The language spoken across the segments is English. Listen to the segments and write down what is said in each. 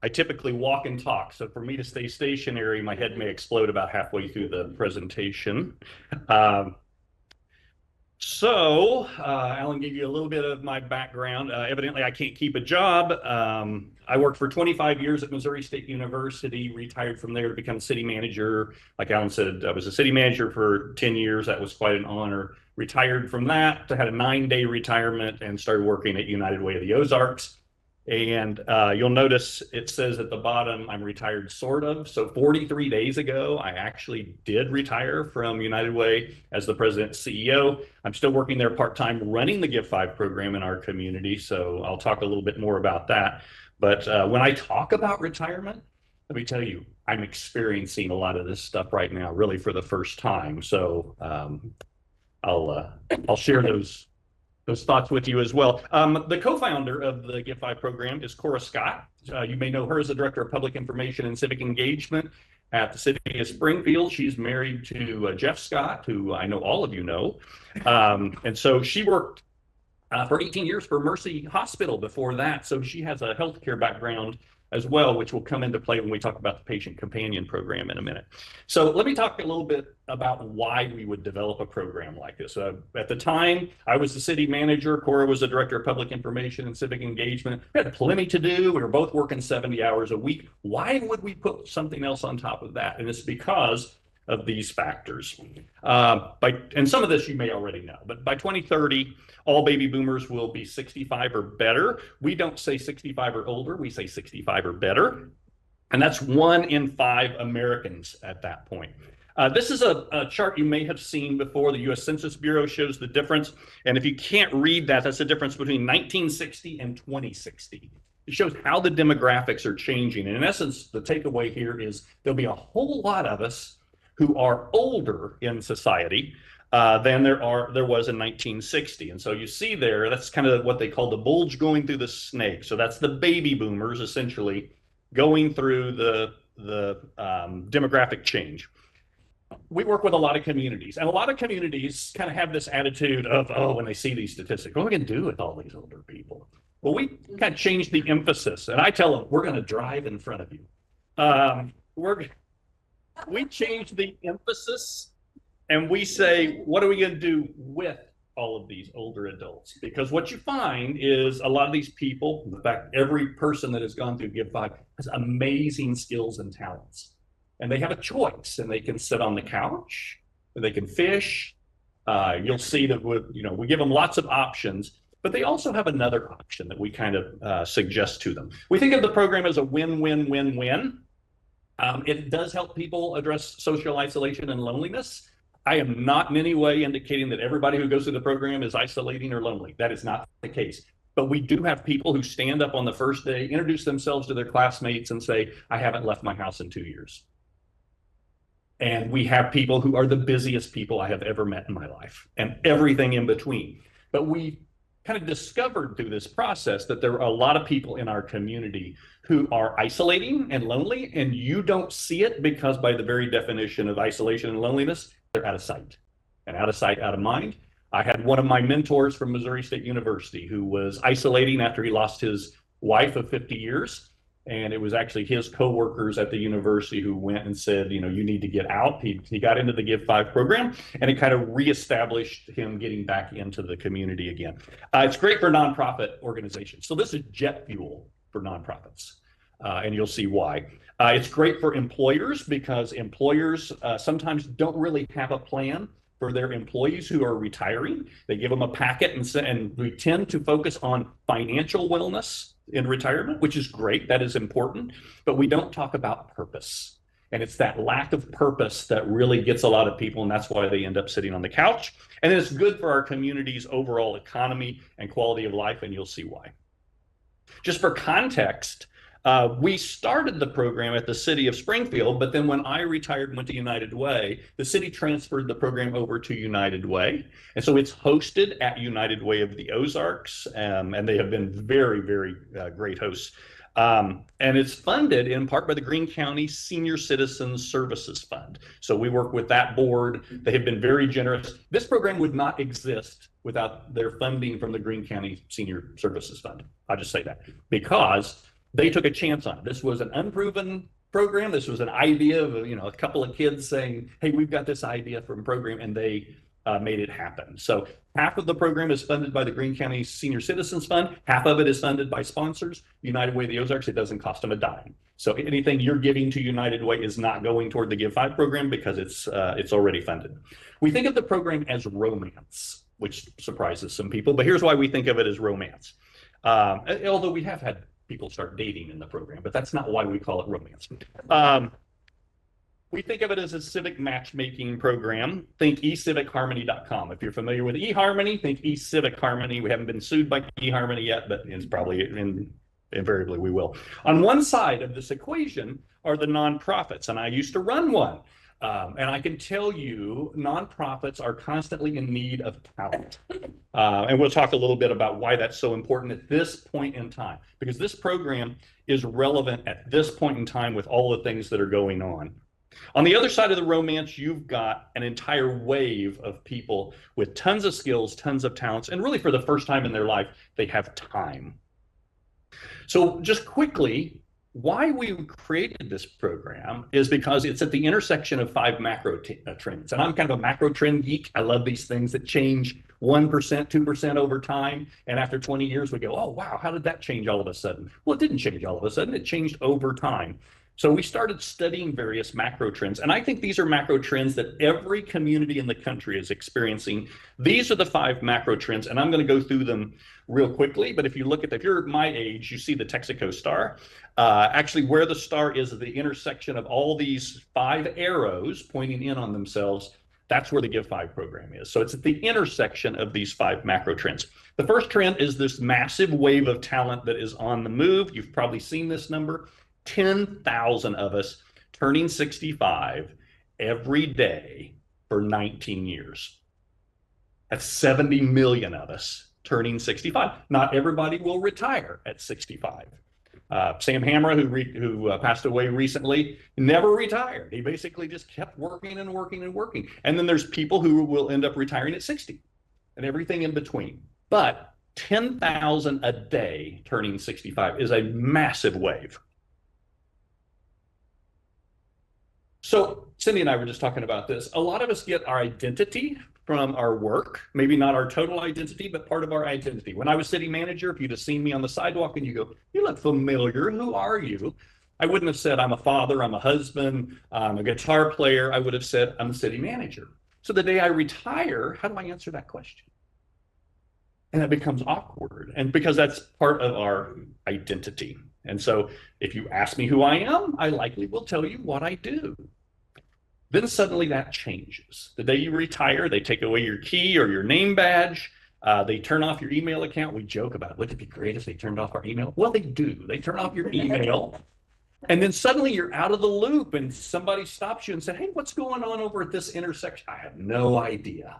I typically walk and talk. So for me to stay stationary, my head may explode about halfway through the presentation. Um, Alan gave you a little bit of my background. Evidently, I can't keep a job. I worked for 25 years at Missouri State University, retired from there to become city manager. Like Alan said, I was a city manager for 10 years. That was quite an honor. Retired from that, had a 9-day retirement and started working at United Way of the Ozarks. And you'll notice it says at the bottom, I'm retired sort of. So 43 days ago, I actually did retire from United Way as the president CEO. I'm still working there part-time running the Give 5 program in our community. So I'll talk a little bit more about that. But when I talk about retirement, let me tell you, I'm experiencing a lot of this stuff right now, really for the first time. So I'll share those thoughts with you as well. The co-founder of the Give 5 program is Cora Scott. You may know her as the Director of Public Information and Civic Engagement at the City of Springfield. She's married to Jeff Scott, who I know all of you know. And so she worked for 18 years for Mercy Hospital before that. So she has a healthcare background as well, which will come into play when we talk about the Patient Companion Program in a minute. So let me talk a little bit about why we would develop a program like this. At the time, I was the city manager. Cora was the Director of Public Information and Civic Engagement. We had plenty to do. We were both working 70 hours a week. Why would we put something else on top of that? And it's because of these factors. And some of this you may already know, but by 2030, all baby boomers will be 65 or better. We don't say 65 or older, we say 65 or better. And that's 1 in 5 Americans at that point. This is a chart you may have seen before. The US Census Bureau shows the difference. And if you can't read that, that's the difference between 1960 and 2060. It shows how the demographics are changing. And in essence, the takeaway here is there'll be a whole lot of us who are older in society than there was in 1960. And so you see there, that's kind of what they call the bulge going through the snake. So that's the baby boomers essentially going through the demographic change. We work with a lot of communities, and a lot of communities kind of have this attitude of, oh, when they see these statistics, what are we going to do with all these older people? Well, we kind of changed the emphasis, and I tell them, we're going to drive in front of you. We change the emphasis and we say, what are we going to do with all of these older adults? Because what you find is a lot of these people, in fact, every person that has gone through Give 5 has amazing skills and talents. And they have a choice, and they can sit on the couch, or they can fish. You'll see that we give them lots of options, but they also have another option that we kind of suggest to them. We think of the program as a win-win-win-win. It does help people address social isolation and loneliness. I am not in any way indicating that everybody who goes through the program is isolating or lonely. That is not the case. But we do have people who stand up on the first day, introduce themselves to their classmates and say, I haven't left my house in 2 years. And we have people who are the busiest people I have ever met in my life and everything in between. But we kind of discovered through this process that there are a lot of people in our community who are isolating and lonely, and you don't see it because by the very definition of isolation and loneliness, they're out of sight. And out of sight, out of mind. I had one of my mentors from Missouri State University who was isolating after he lost his wife of 50 years. And it was actually his coworkers at the university who went and said, you need to get out. He got into the Give 5 program, and it kind of reestablished him getting back into the community again. It's great for nonprofit organizations. So this is jet fuel for nonprofits, and you'll see why. It's great for employers because employers sometimes don't really have a plan for their employees who are retiring. They give them a packet, and we tend to focus on financial wellness in retirement, which is great. That is important, but we don't talk about purpose. And it's that lack of purpose that really gets a lot of people, and that's why they end up sitting on the couch. And it's good for our community's overall economy and quality of life, and you'll see why. Just for context, we started the program at the city of Springfield, but then when I retired and went to United Way, the city transferred the program over to United Way. And so it's hosted at United Way of the Ozarks, and they have been very, very great hosts. And it's funded in part by the Greene County Senior Citizens Services Fund. So we work with that board. They have been very generous. This program would not exist without their funding from the Greene County Senior Services Fund. I'll just say that because They took a chance on it. This was an unproven program. This was an idea of, a couple of kids saying, hey, we've got this idea from a program, and they made it happen. So half of the program is funded by the Greene County Senior Citizens Fund. Half of it is funded by sponsors. United Way of the Ozarks, it doesn't cost them a dime. So anything you're giving to United Way is not going toward the Give 5 program because it's already funded. We think of the program as romance, which surprises some people, but here's why we think of it as romance. Although we have had people start dating in the program, but that's not why we call it romance. We think of it as a civic matchmaking program. Think eCivicHarmony.com. If you're familiar with eHarmony, think eCivicHarmony. We haven't been sued by eHarmony yet, but it's probably invariably we will. On one side of this equation are the nonprofits, and I used to run one. And I can tell you, nonprofits are constantly in need of talent. And we'll talk a little bit about why that's so important at this point in time, because this program is relevant at this point in time with all the things that are going on. On the other side of the romance, you've got an entire wave of people with tons of skills, tons of talents, and really for the first time in their life, they have time. So just quickly, why we created this program is because it's at the intersection of 5 macro trends. And I'm kind of a macro trend geek. I love these things that change 1%, 2% over time. And after 20 years, we go, oh, wow, how did that change all of a sudden? Well, it didn't change all of a sudden. It changed over time. So we started studying various macro trends. And I think these are macro trends that every community in the country is experiencing. These are the 5 macro trends, and I'm going to go through them real quickly. But if you're my age, you see the Texaco star. Actually, where the star is at the intersection of all these 5 arrows pointing in on themselves, that's where the Give 5 program is. So it's at the intersection of these 5 macro trends. The first trend is this massive wave of talent that is on the move. You've probably seen this number. 10,000 of us turning 65 every day for 19 years. That's 70 million of us turning 65. Not everybody will retire at 65. Sam Hammer, who passed away recently, never retired. He basically just kept working and working and working. And then there's people who will end up retiring at 60 and everything in between. But 10,000 a day turning 65 is a massive wave. So Cindy and I were just talking about this. A lot of us get our identity from our work, maybe not our total identity, but part of our identity. When I was city manager, if you'd have seen me on the sidewalk and you go, you look familiar, who are you? I wouldn't have said, I'm a father, I'm a husband, I'm a guitar player. I would have said, I'm the city manager. So the day I retire, how do I answer that question? And that becomes awkward. And because that's part of our identity. And so if you ask me who I am, I likely will tell you what I do. Then suddenly that changes. The day you retire, they take away your key or your name badge. They turn off your email account. We joke about, wouldn't it be great if they turned off our email? Well, they do. They turn off your email. And then suddenly you're out of the loop and somebody stops you and said, hey, what's going on over at this intersection? I have no idea.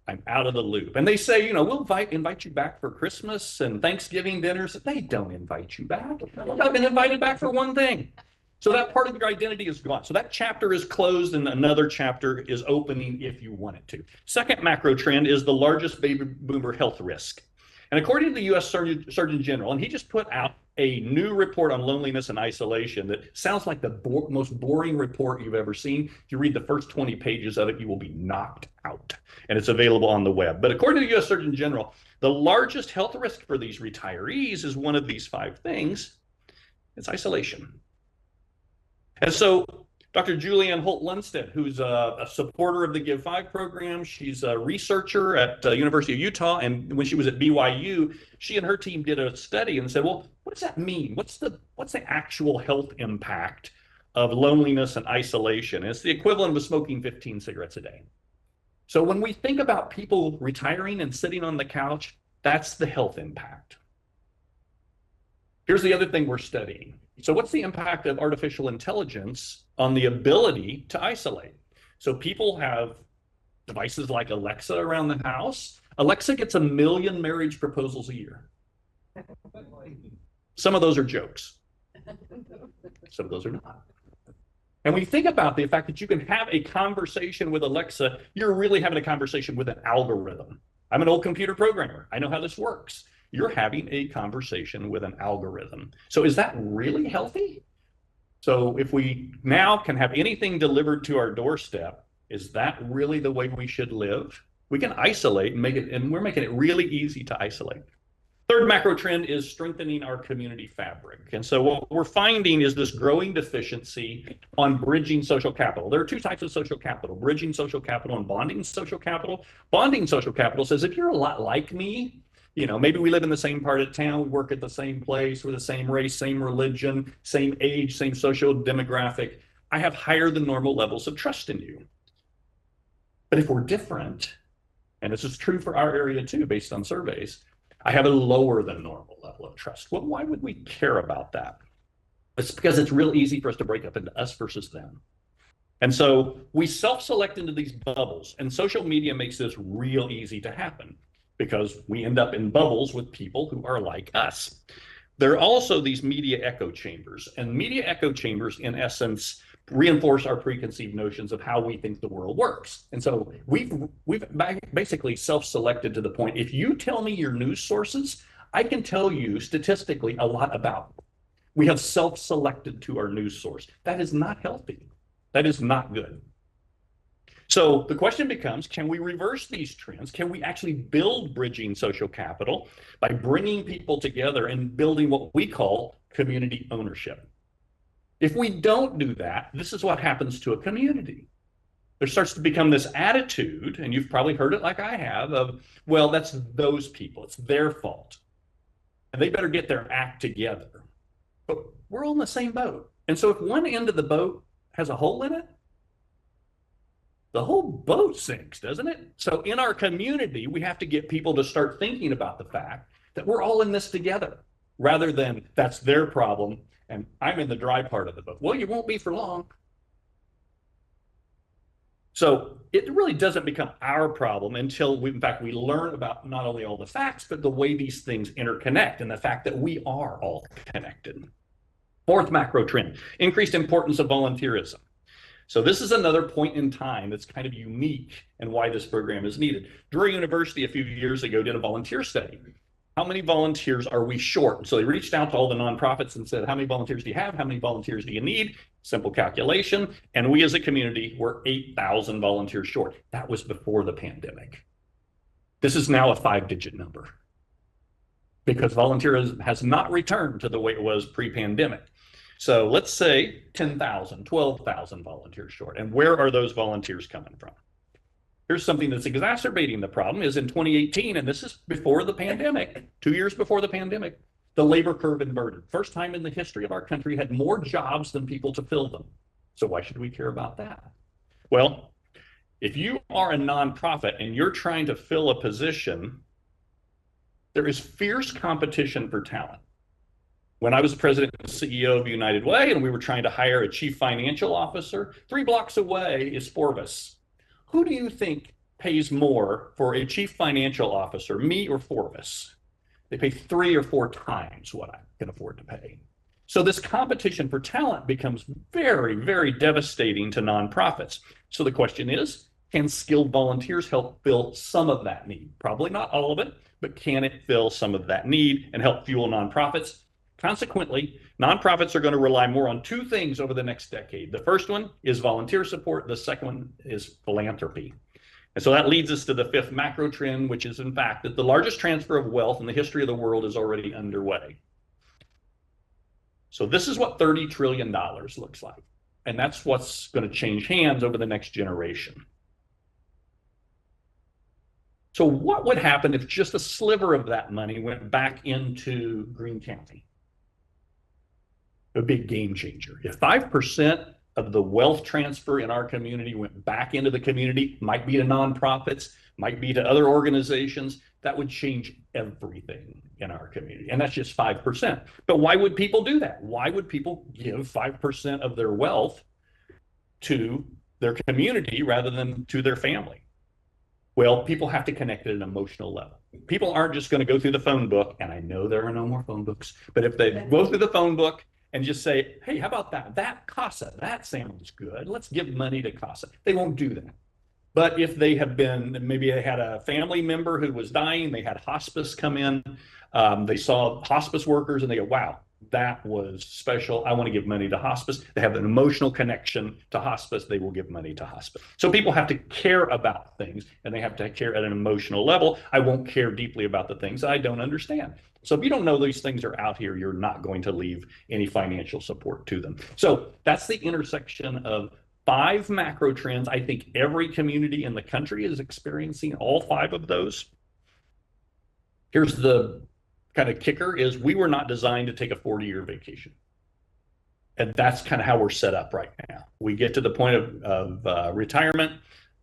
I'm out of the loop. And they say, we'll invite you back for Christmas and Thanksgiving dinners. They don't invite you back. I've been invited back for one thing. So that part of your identity is gone. So that chapter is closed and another chapter is opening if you want it to. Second macro trend is the largest baby boomer health risk. And according to the U.S. Surgeon General, and he just put out a new report on loneliness and isolation that sounds like the most boring report you've ever seen. If you read the first 20 pages of it, you will be knocked out. And it's available on the web. But according to the U.S. Surgeon General, the largest health risk for these retirees is one of these 5 things. It's isolation. And so Dr. Julianne Holt-Lundstedt, who's a supporter of the Give 5 program, she's a researcher at the University of Utah, and when she was at BYU, she and her team did a study and said, well, what does that mean? What's the actual health impact of loneliness and isolation? And it's the equivalent of smoking 15 cigarettes a day. So when we think about people retiring and sitting on the couch, that's the health impact. Here's the other thing we're studying. So what's the impact of artificial intelligence on the ability to isolate? So people have devices like Alexa around the house. Alexa gets 1 million marriage proposals a year. Some of those are jokes. Some of those are not. And when you think about the fact that you can have a conversation with Alexa, you're really having a conversation with an algorithm. I'm an old computer programmer. I know how this works. you're having a conversation with an algorithm. So is that really healthy? So if we now can have anything delivered to our doorstep, is that really the way we should live? We can isolate and make it, and we're making it really easy to isolate. Third macro trend is strengthening our community fabric. And so what we're finding is this growing deficiency on bridging social capital. There are two types of social capital: bridging social capital and bonding social capital. Bonding social capital says, if you're a lot like me, maybe we live in the same part of town, we work at the same place, we're the same race, same religion, same age, same social demographic, I have higher than normal levels of trust in you. But if we're different, and this is true for our area too, based on surveys, I have a lower than normal level of trust. Well, why would we care about that? It's because it's real easy for us to break up into us versus them. And so we self-select into these bubbles, and social media makes this real easy to happen because we end up in bubbles with people who are like us. There are also these media echo chambers, and media echo chambers, in essence, reinforce our preconceived notions of how we think the world works. And so we've basically self-selected to the point, if you tell me your news sources, I can tell you statistically a lot about them. We have self-selected to our news source. That is not healthy. That is not good. So the question becomes, can we reverse these trends? Can we actually build bridging social capital by bringing people together and building what we call community ownership? If we don't do that, this is what happens to a community. There starts to become this attitude, and you've probably heard it like I have, of, well, that's those people, it's their fault, and they better get their act together. But we're all in the same boat. And so if one end of the boat has a hole in it, the whole boat sinks, doesn't it? So in our community, we have to get people to start thinking about the fact that we're all in this together, rather than that's their problem and I'm in the dry part of the boat. Well, you won't be for long. So it really doesn't become our problem until we learn about not only all the facts, but the way these things interconnect and the fact that we are all connected. Fourth macro trend, increased importance of volunteerism. So this is another point in time that's kind of unique and why this program is needed. Drury University a few years ago did a volunteer study. How many volunteers are we short? So they reached out to all the nonprofits and said, how many volunteers do you have? How many volunteers do you need? Simple calculation. And we as a community were 8,000 volunteers short. That was before the pandemic. This is now a 5-digit number because volunteerism has not returned to the way it was pre-pandemic. So let's say 10,000, 12,000 volunteers short. And where are those volunteers coming from? Here's something that's exacerbating the problem is in 2018, and this is before the pandemic, 2 years before the pandemic, the labor curve inverted. First time in the history of our country had more jobs than people to fill them. So why should we care about that? Well, if you are a nonprofit and you're trying to fill a position, there is fierce competition for talent. When I was the president and CEO of United Way and we were trying to hire a chief financial officer, 3 blocks away is Burris. Who do you think pays more for a chief financial officer, me or Burris? They pay 3 or 4 times what I can afford to pay. So this competition for talent becomes very, very devastating to nonprofits. So the question is, can skilled volunteers help fill some of that need? Probably not all of it, but can it fill some of that need and help fuel nonprofits? Consequently, nonprofits are going to rely more on 2 things over the next decade. The first one is volunteer support. The second one is philanthropy. And so that leads us to the 5th macro trend, which is in fact that the largest transfer of wealth in the history of the world is already underway. So this is what $30 trillion looks like. And that's what's going to change hands over the next generation. So what would happen if just a sliver of that money went back into Greene County? A big game changer. If 5% of the wealth transfer in our community went back into the community, might be to nonprofits, might be to other organizations, that would change everything in our community. And that's just 5%. But why would people do that? Why would people give 5% of their wealth to their community rather than to their family? Well, people have to connect at an emotional level. People aren't just going to go through the phone book, and I know there are no more phone books, but if they go through the phone book and just say, hey, how about that? That CASA, that sounds good. Let's give money to CASA. They won't do that. But if they have been, maybe they had a family member who was dying, they had hospice come in, They saw hospice workers and they go, wow, that was special. I want to give money to hospice. They have an emotional connection to hospice. They will give money to hospice. So people have to care about things, and they have to care at an emotional level. I won't care deeply about the things I don't understand. So if you don't know these things are out here, you're not going to leave any financial support to them. So that's the intersection of 5 macro trends. I think every community in the country is experiencing all 5 of those. Here's the kind of kicker is we were not designed to take a 40-year vacation. And that's kind of how we're set up right now. We get to the point of retirement.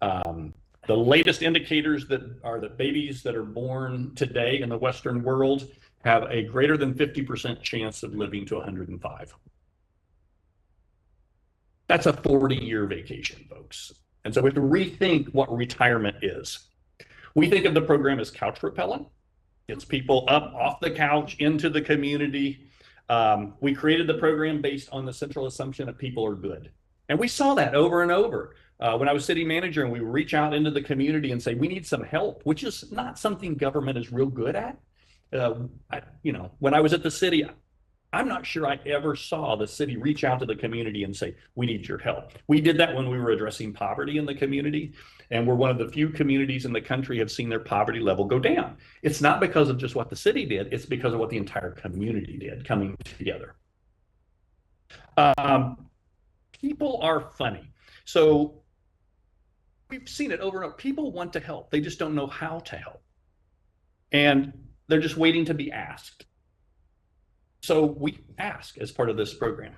The latest indicators that are that babies that are born today in the Western world have a greater than 50% chance of living to 105. That's a 40-year vacation, folks. And so we have to rethink what retirement is. We think of the program as couch propellant. It's people up off the couch into the community. We created the program based on the central assumption that people are good. And we saw that over and over. When I was city manager and we reach out into the community and say, we need some help, which is not something government is real good at. When I was at the city, I'm not sure I ever saw the city reach out to the community and say, we need your help. We did that when we were addressing poverty in the community. And we're one of the few communities in the country have seen their poverty level go down. It's not because of just what the city did. It's because of what the entire community did coming together. People are funny. So we've seen it over and over. People want to help. They just don't know how to help. And they're just waiting to be asked. So we ask as part of this program.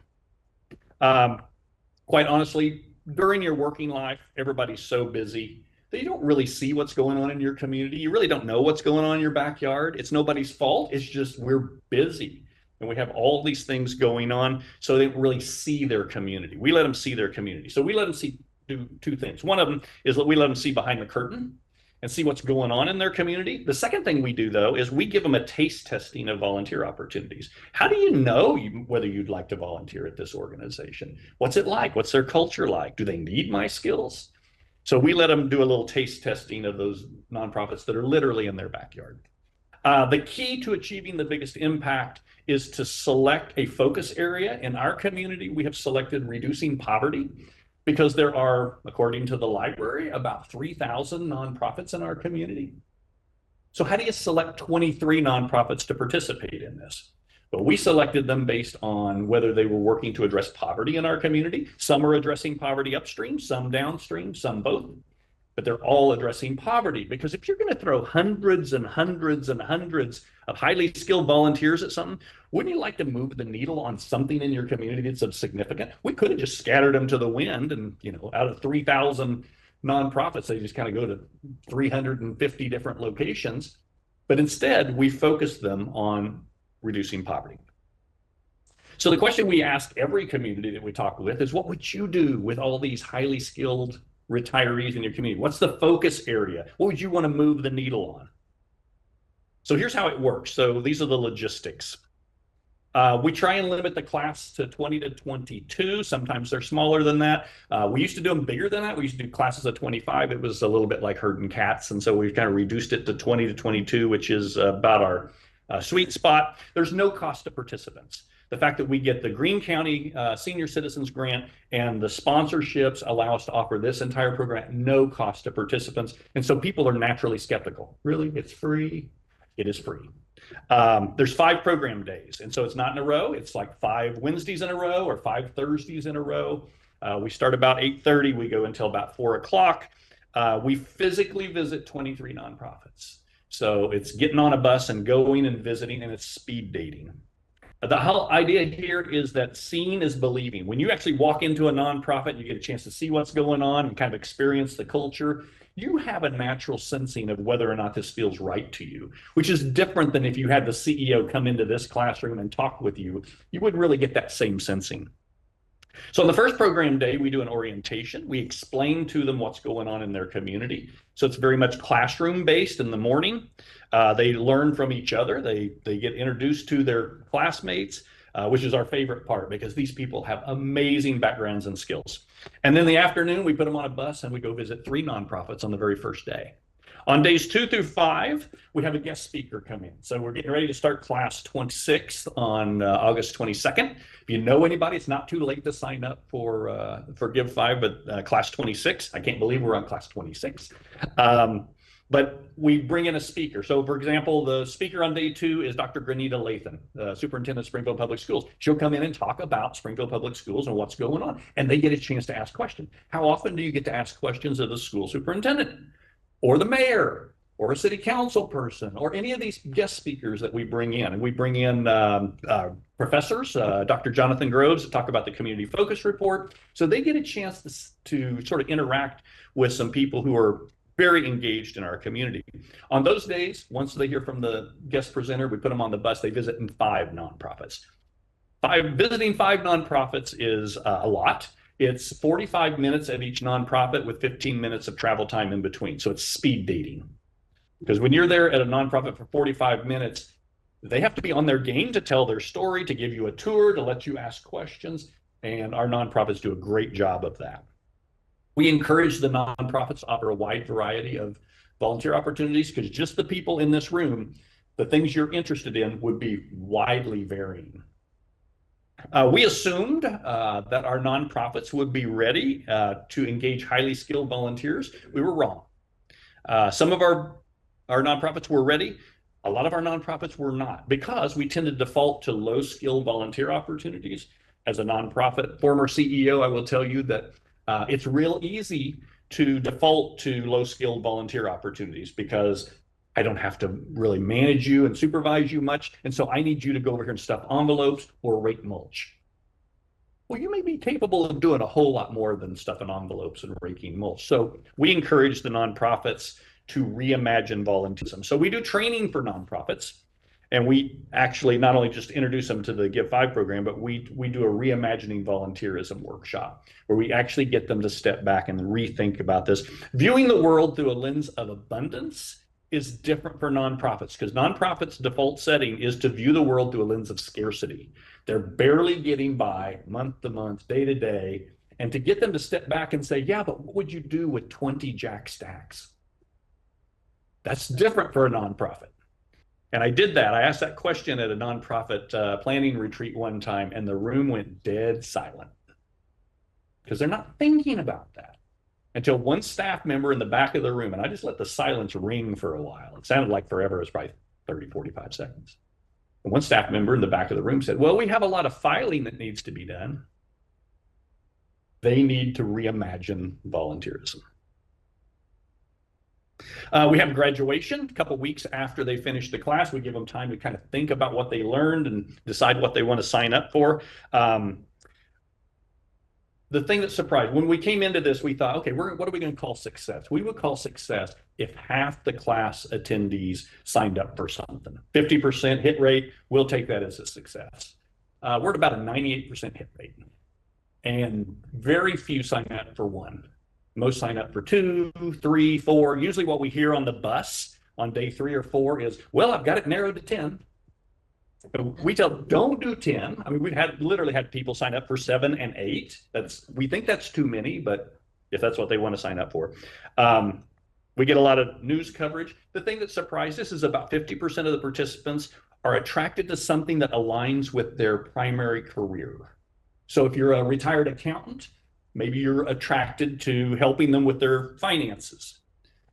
Quite honestly, during your working life, everybody's so busy that you don't really see what's going on in your community. You really don't know what's going on in your backyard. It's nobody's fault. It's just we're busy and we have all these things going on, so they don't really see their community. We let them see their community. So we let them do 2 things. One of them is that we let them see behind the curtain and see what's going on in their community. The second thing we do, though, is we give them a taste testing of volunteer opportunities. How do you know whether you'd like to volunteer at this organization? What's it like? What's their culture like? Do they need my skills? So we let them do a little taste testing of those nonprofits that are literally in their backyard. The key to achieving the biggest impact is to select a focus area. In our community, we have selected reducing poverty, because there are, according to the library, about 3,000 nonprofits in our community. So how do you select 23 nonprofits to participate in this? But we selected them based on whether they were working to address poverty in our community. Some are addressing poverty upstream, some downstream, some both. But they're all addressing poverty, because if you're going to throw hundreds and hundreds and hundreds of highly skilled volunteers at something, wouldn't you like to move the needle on something in your community that's of significant? We could have just scattered them to the wind and, out of 3,000 nonprofits, they just kind of go to 350 different locations. But instead, we focused them on reducing poverty. So the question we ask every community that we talk with is, what would you do with all these highly skilled retirees in your community? What's the focus area? What would you want to move the needle on? So here's how it works. So these are the logistics. We try and limit the class to 20 to 22. Sometimes they're smaller than that. We used to do them bigger than that. We used to do classes of 25. It was a little bit like herding cats. And so we've kind of reduced it to 20 to 22, which is about our sweet spot. There's no cost to participants. The fact that we get the Greene County Senior Citizens Grant and the sponsorships allow us to offer this entire program at no cost to participants. And so people are naturally skeptical. Really? It's free? It is free. There's 5 program days. And so it's not in a row. It's like 5 Wednesdays in a row or 5 Thursdays in a row. We start about 8:30. We go until about 4 o'clock. We physically visit 23 nonprofits. So it's getting on a bus and going and visiting, and it's speed dating. The whole idea here is that seeing is believing. When you actually walk into a nonprofit, you get a chance to see what's going on and kind of experience the culture. You have a natural sensing of whether or not this feels right to you, which is different than if you had the CEO come into this classroom and talk with you. You wouldn't really get that same sensing. So on the first program day, we do an orientation. We explain to them what's going on in their community. So it's very much classroom based in the morning. They learn from each other. They get introduced to their classmates, which is our favorite part, because these people have amazing backgrounds and skills. And then in the afternoon, we put them on a bus and we go visit 3 nonprofits on the very first day. On days 2 through 5, we have a guest speaker come in. So we're getting ready to start class 26 on August 22nd. If you know anybody, it's not too late to sign up for Give 5, but class 26. I can't believe we're on class 26. But we bring in a speaker. So, for example, the speaker on day 2 is Dr. Granita Lathan, Superintendent of Springfield Public Schools. She'll come in and talk about Springfield Public Schools and what's going on. And they get a chance to ask questions. How often do you get to ask questions of the school superintendent or the mayor or a city council person or any of these guest speakers that we bring in? And we bring in professors, Dr. Jonathan Groves, to talk about the community focus report. So they get a chance to sort of interact with some people who are very engaged in our community. On those days, once they hear from the guest presenter, we put them on the bus. They visit in 5 nonprofits. Visiting 5 nonprofits is a lot. It's 45 minutes at each nonprofit with 15 minutes of travel time in between. So it's speed dating. Because when you're there at a nonprofit for 45 minutes, they have to be on their game to tell their story, to give you a tour, to let you ask questions. And our nonprofits do a great job of that. We encourage the nonprofits to offer a wide variety of volunteer opportunities because just the people in this room, the things you're interested in would be widely varying. We assumed that our nonprofits would be ready to engage highly skilled volunteers. We were wrong. Some of our nonprofits were ready. A lot of our nonprofits were not because we tend to default to low skilled volunteer opportunities. As a nonprofit former CEO, I will tell you that it's real easy to default to low-skilled volunteer opportunities because I don't have to really manage you and supervise you much. And so I need you to go over here and stuff envelopes or rake mulch. Well, you may be capable of doing a whole lot more than stuffing envelopes and raking mulch. So we encourage the nonprofits to reimagine volunteerism. So we do training for nonprofits. And we actually not only just introduce them to the Give 5 program, but we do a reimagining volunteerism workshop where we actually get them to step back and rethink about this. Viewing the world through a lens of abundance is different for nonprofits because nonprofits' default setting is to view the world through a lens of scarcity. They're barely getting by month to month, day to day. And to get them to step back and say, yeah, but what would you do with 20 jack stacks? That's different for a nonprofit. And I did that. I asked that question at a nonprofit planning retreat one time, and the room went dead silent because they're not thinking about that until one staff member in the back of the room, and I just let the silence ring for a while. It sounded like forever. It was probably 30, 45 seconds. And one staff member in the back of the room said, well, we have a lot of filing that needs to be done. They need to reimagine volunteerism. We have graduation a couple weeks after they finish the class. We give them time to kind of think about what they learned and decide what they want to sign up for. The thing that surprised, when we came into this, we thought, okay, what are we going to call success? We would call success if half the class attendees signed up for something. 50% hit rate, we'll take that as a success. We're at about a 98% hit rate. And very few sign up for one. Most sign up for 2, 3, 4. Usually what we hear on the bus on day 3 or 4 is, well, I've got it narrowed to 10. We tell them, don't do 10. I mean, we've literally had people sign up for 7 and 8. We think that's too many, but if that's what they want to sign up for. We get a lot of news coverage. The thing that surprised us is about 50% of the participants are attracted to something that aligns with their primary career. So if you're a retired accountant, maybe you're attracted to helping them with their finances.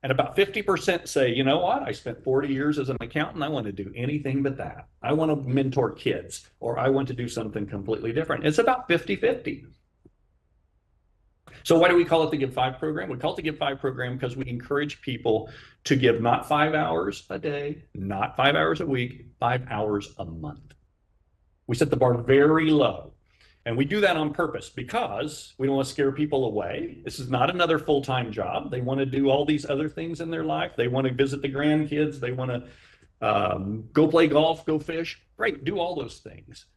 And about 50% say, you know what, I spent 40 years as an accountant. I want to do anything but that. I want to mentor kids, or I want to do something completely different. It's about 50-50. So why do we call it the Give 5 program? We call it the Give 5 program because we encourage people to give not 5 hours a day, not 5 hours a week, 5 hours a month. We set the bar very low. And we do that on purpose because we don't want to scare people away. This is not another full-time job. They want to do all these other things in their life. They want to visit the grandkids. They want to go play golf, go fish. Great, do all those things.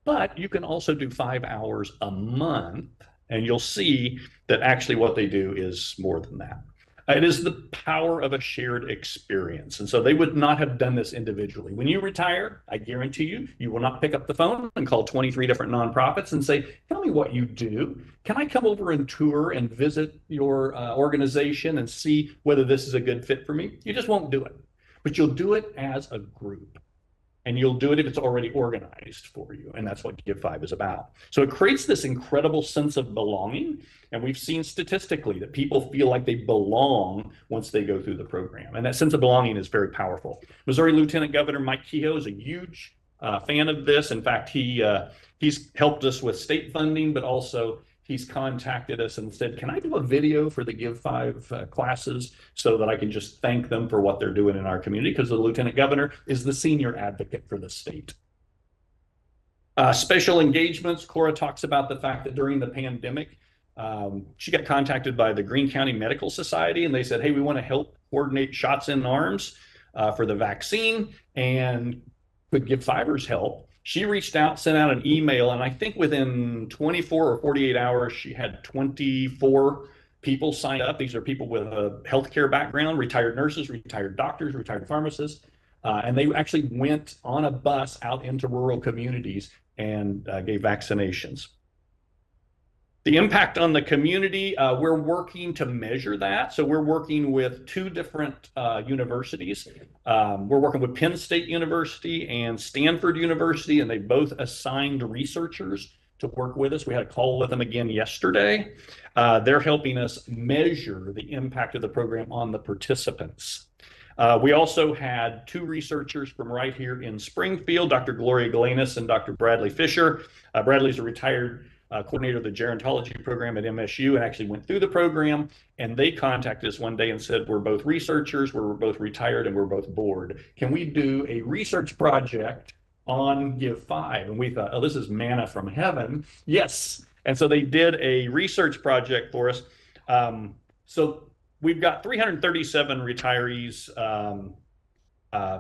But you can also do 5 hours a month, and you'll see that actually what they do is more than that. It is the power of a shared experience. And so they would not have done this individually. When you retire, I guarantee you, you will not pick up the phone and call 23 different nonprofits and say, tell me what you do. Can I come over and tour and visit your organization and see whether this is a good fit for me? You just won't do it. But you'll do it as a group. And you'll do it if it's already organized for you. And that's what Give 5 is about. So it creates this incredible sense of belonging. And we've seen statistically that people feel like they belong once they go through the program. And that sense of belonging is very powerful. Missouri Lieutenant Governor Mike Kehoe is a huge fan of this. In fact, he's helped us with state funding, but also he's contacted us and said, can I do a video for the Give 5 classes so that I can just thank them for what they're doing in our community? Because the Lieutenant Governor is the senior advocate for the state. Special engagements, Cora talks about the fact that during the pandemic, she got contacted by the Greene County Medical Society, and they said, hey, we want to help coordinate shots in arms for the vaccine, and could Give 5ers help? She reached out, sent out an email, and I think within 24 or 48 hours, she had 24 people signed up. These are people with a healthcare background, retired nurses, retired doctors, retired pharmacists, and they actually went on a bus out into rural communities and gave vaccinations. The impact on the community, we're working to measure that. So we're working with two different universities. We're working with Penn State University and Stanford University, and they both assigned researchers to work with us. We had a call with them again yesterday. They're helping us measure the impact of the program on the participants. We also had two researchers from right here in Springfield, Dr. Gloria Galanis and Dr. Bradley Fisher. Bradley's a retired coordinator of the gerontology program at MSU and actually went through the program. And they contacted us one day and said, we're both researchers, we're both retired, and we're both bored. Can we do a research project on Give 5? And we thought, oh, this is manna from heaven. Yes. And so they did a research project for us. So we've got 337 retirees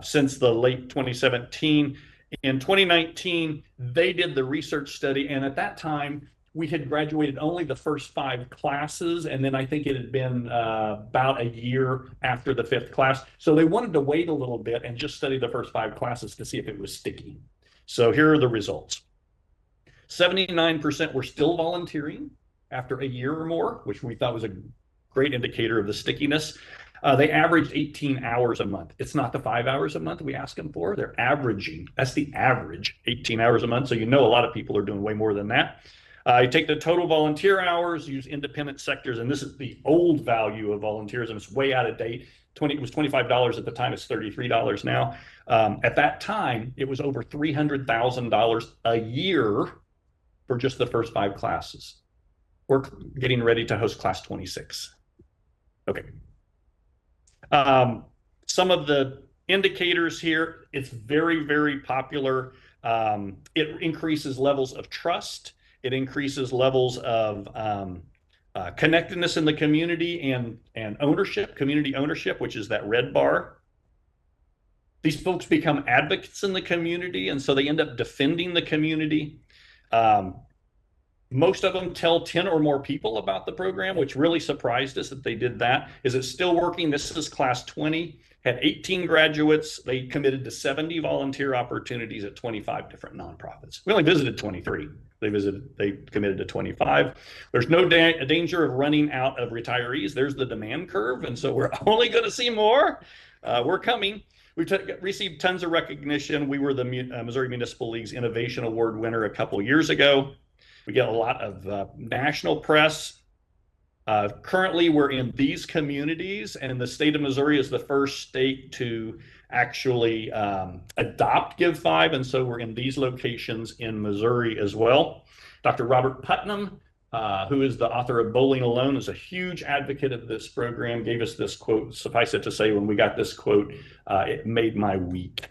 since the late 2017. In 2019, they did the research study, and at that time, we had graduated only the first 5 classes, and then I think it had been about a year after the 5th class. So they wanted to wait a little bit and just study the first 5 classes to see if it was sticky. So here are the results. 79% were still volunteering after a year or more, which we thought was a great indicator of the stickiness. They averaged 18 hours a month. It's not the 5 hours a month we ask them for. They're averaging. That's the average, 18 hours a month. So you know a lot of people are doing way more than that. You take the total volunteer hours, use independent sectors, and this is the old value of volunteerism. It's way out of date. It was $25 at the time. It's $33 now. At that time, it was over $300,000 a year for just the first 5 classes. We're getting ready to host class 26. Okay. Some of the indicators here, it's very, very popular. It increases levels of trust. It increases levels of connectedness in the community and ownership, community ownership, which is that red bar. These folks become advocates in the community, and so they end up defending the community. Most of them tell 10 or more people about the program, which really surprised us that they did that. Is it still working? This is class 20, had 18 graduates. They committed to 70 volunteer opportunities at 25 different nonprofits. We only visited 23. They committed to 25. There's no danger of running out of retirees. There's the demand curve. And so we're only going to see more. We're coming. We've received tons of recognition. We were the Missouri Municipal League's Innovation Award winner a couple years ago. We get a lot of national press. Currently, we're in these communities, and the state of Missouri is the first state to actually adopt Give 5, and so we're in these locations in Missouri as well. Dr. Robert Putnam, who is the author of Bowling Alone, is a huge advocate of this program, gave us this quote. Suffice it to say, when we got this quote, it made my week.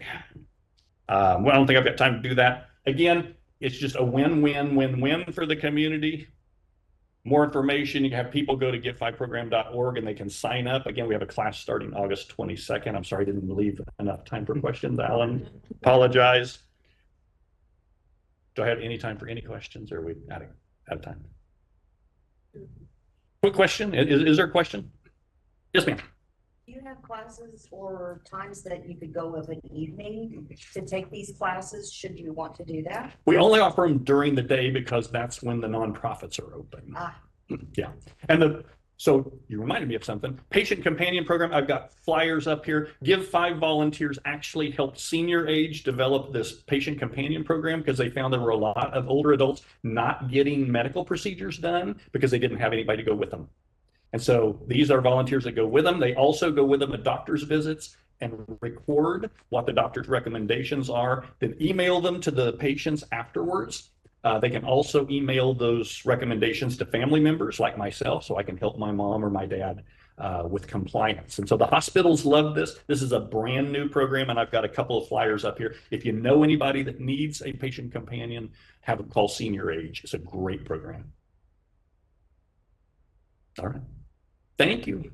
Well, I don't think I've got time to do that. Again, it's just a win-win-win-win for the community. More information, you can have people go to give5program.org and they can sign up. Again, we have a class starting August 22nd. I'm sorry I didn't leave enough time for questions, Alan. Apologize. Do I have any time for any questions, or are we out of time? Quick question. Is there a question? Yes, ma'am. Do you have classes or times that you could go of an evening to take these classes, should you want to do that? We only offer them during the day because that's when the nonprofits are open. Ah, Yeah. And so you reminded me of something. Patient companion program. I've got flyers up here. Give 5 volunteers actually helped senior age develop this patient companion program because they found there were a lot of older adults not getting medical procedures done because they didn't have anybody to go with them. And so these are volunteers that go with them. They also go with them at doctor's visits and record what the doctor's recommendations are, then email them to the patients afterwards. They can also email those recommendations to family members like myself, so I can help my mom or my dad with compliance. And so the hospitals love this. This is a brand new program, and I've got a couple of flyers up here. If you know anybody that needs a patient companion, have them call Senior Age. It's a great program. All right. Thank you.